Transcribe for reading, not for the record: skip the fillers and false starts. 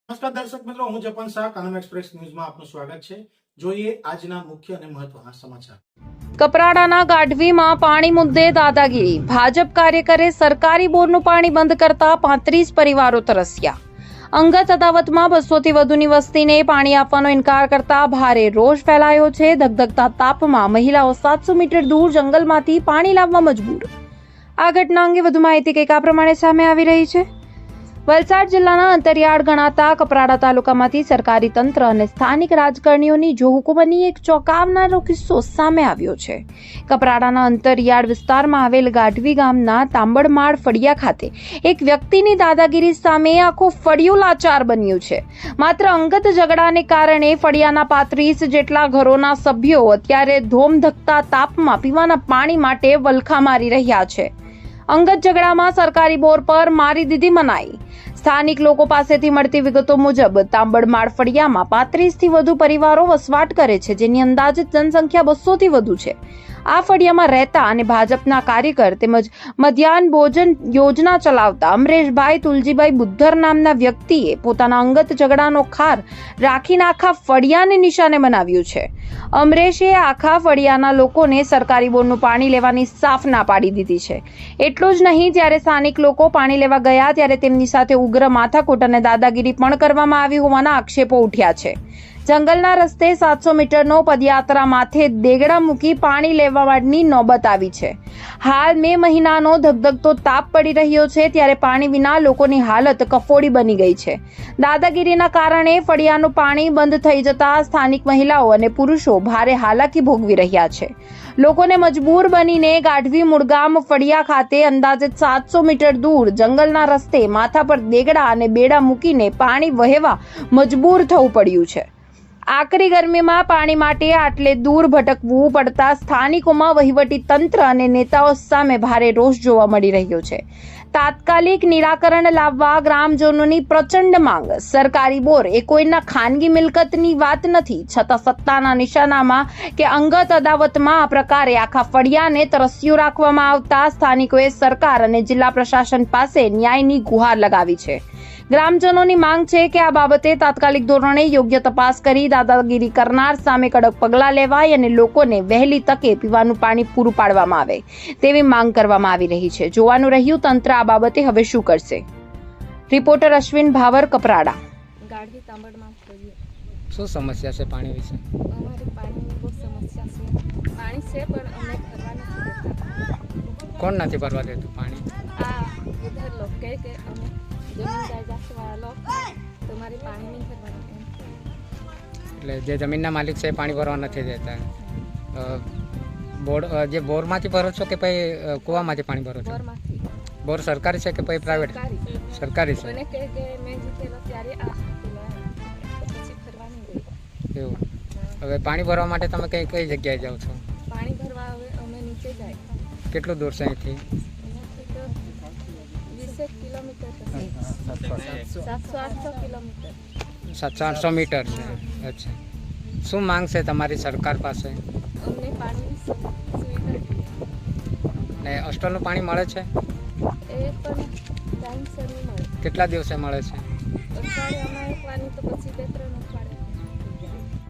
નમસ્કાર દર્શક મિત્રો, હું જપન શાહ, કાનમ એક્સપ્રેસ ન્યૂઝમાં આપનું સ્વાગત છે। જોઈએ આજના મુખ્ય અને મહત્વના સમાચાર। કપરાડાના ગાઢવીમાં પાણી મુદ્દે દાદાગીરી। ભાજપ કાર્યકરે સરકારી બોરનું પાણી બંધ કરતા 35 પરિવારો તરસ્યા। અંગત અદાવતમાં 200 થી વધુની વસ્તીને પાણી આપવાનો ઇનકાર કરતા ભારે રોષ ફેલાયો છે। ધગધગતા તાપમાં મહિલાઓ 700 મીટર દૂર જંગલમાંથી પાણી લાવવા મજબૂર। આ ઘટના અંગે વધુ માહિતી કંઈક આ પ્રમાણે સામે આવી રહી છે। વલસાડ જિલ્લાના અંતરિયાળ ગણાતા કપરાડા તાલુકામાંથી સરકારી તંત્ર અને સ્થાનિક રાજકારણીઓની જોહુકુમની એક ચોંકાવનારો કિસ્સો સામે આવ્યો છે। કપરાડાના અંતરિયાળ વિસ્તારમાં આવેલ ગાઢવી ગામના તાંબડમાળ ફળિયા ખાતે એક વ્યક્તિની દાદાગીરી સામે આખો ફળિયો લાચાર બન્યું છે। માત્ર અંગત ઝઘડાને કારણે ફળિયાના 35 જેટલા ઘરોના સભ્યો અત્યારે ધોમધકતા તાપમાં પીવાના પાણી માટે વલખા મારી રહ્યા છે। અંગત ઝઘડામાં સરકારી બોર પર મારી દીધી મનાઈ। સ્થાનિક લોકો પાસેથી મળતી વિગતો મુજબ તાંબડમાળ ફળિયામાં 35 થી વધુ પરિવારો વસવાટ કરે છે, જેની અંદાજિત જનસંખ્યા 200 થી વધુ છે। આ ફળિયામાં રહેતા અને ભાજપના કાર્યકર તેમજ મધ્યાહન ભોજન યોજના ચલાવતા અમરેશભાઈ તુલજીભાઈ બુદ્ધર નામના વ્યક્તિએ પોતાના અંગત ઝઘડાનો ખાર રાખીને આખા ફળિયાને નિશાને બનાવ્યું છે। અમરેશે આખા ફળિયાના લોકોને સરકારી બોરનું પાણી લેવાની સાફ ના પાડી દીધી છે। એટલું જ નહીં, જ્યારે સ્થાનિક લોકો પાણી લેવા ગયા ત્યારે તેમની સાથે ઉગ્ર માથાકૂટ અને દાદાગીરી પણ કરવામાં આવી હોવાના આક્ષેપો ઉઠ્યા છે। જંગલના રસ્તે 700 મીટરનો પદયાત્રા માથે દેગડા મૂકી પાણી લેવાની નોબત આવી છે। હાલ મે મહિનાનો ધગધગતો તાપ પડી રહ્યો છે, ત્યારે પાણી વિના લોકોની હાલત કફોડી બની ગઈ છે। દાદાગીરીના કારણે ફળિયાનું પાણી બંધ થઈ જતા સ્થાનિક મહિલાઓ અને પુરુષો ભારે હાલાકી ભોગવી રહ્યા છે। લોકોને મજબૂર બનીને ગાઢવી મુળગામ ફળિયા ખાતે અંદાજે 700 મીટર દૂર જંગલના રસ્તે માથા પર દેગડા અને બેડા મૂકીને પાણી વહેવા મજબૂર થવું પડ્યું છે। આકરી ગરમીમાં પાણી માટે આટલે દૂર ભટકવું પડતા સ્થાનિકોમાં વહીવટી તંત્ર અને નેતાઓ સામે ભારે રોષ જોવા મળી રહ્યો છે। તાત્કાલિક નિરાકરણ લાવવા ગ્રામજનોની પ્રચંડ માંગ। સરકારી બોર એ કોઈના ખાનગી મિલકતની વાત નથી, છતાં સત્તાના નિશાનામાં કે અંગત અદાવતમાં આ પ્રકારે આખા ફળિયાને તરસ્યું રાખવામાં આવતા સ્થાનિકોએ સરકાર અને જિલ્લા પ્રશાસન પાસે ન્યાયની ગુહાર લગાવી છે। ગ્રામજનોની માંગ છે કે આ બાબતે તાત્કાલિક ધોરણે યોગ્ય તપાસ કરી દાદાગીરી કરનાર સામે કડક પગલાં લેવાય અને લોકોને વહેલી તકે પીવાનું પાણી પૂરું પાડવામાં આવે તેવી માંગ કરવામાં આવી રહી છે। જોવાનું રહ્યું તંત્ર આ બાબતે હવે શું કરશે। Reporter Ashwin power, Kaprada. ગાઢવી તાંબડમાં ફળિયું। શું સમસ્યા છે પાણી વિશે? અમારે પાણીની બહુ સમસ્યા છે। પાણી છે પણ અમે ભરવા નથી દેતા। કોણ નથી ભરવા દેતું પાણી? આ ઉધર લોક કહે કે અમે જમીન જાયદાદવાળા લોક તમારે પાણી નહીં ભરવાનું। એટલે જે જમીનના માલિક છે એ પાણી ભરવા નથી દેતા। જે બોરમાંથી ભરો છો કે પછી કૂવામાંથી પાણી ભરો છો? બોરમાંથી। બોર સરકારી છે કે પછી પ્રાઇવેટ? સરકારી છે। મને કહે કે મેં જીતેલો ત્યારે આ પછી ભરવા નહીં ગઈ। એવું? હવે પાણી ભરવા માટે તમે કઈ જગ્યાએ જાઓ છો? પાણી ભરવા હવે અમે નીચે જાય। કેટલું દૂર છે અહીંથી? એનાથી તો 20 કિલોમીટર થશે। 700-800 કિલોમીટર। 700-800 મીટર છે। અચ્છા, શું માંગ છે તમારી સરકાર પાસે? અમને પાણીની સુવિધા ને હોસ્ટેલનું પાણી મળે છે? એ પણ ટાઈમસર નહીં મળે। કેટલા દિવસે મળે છે? અઠવાડિયામાં એક વાની તો પછી 2-3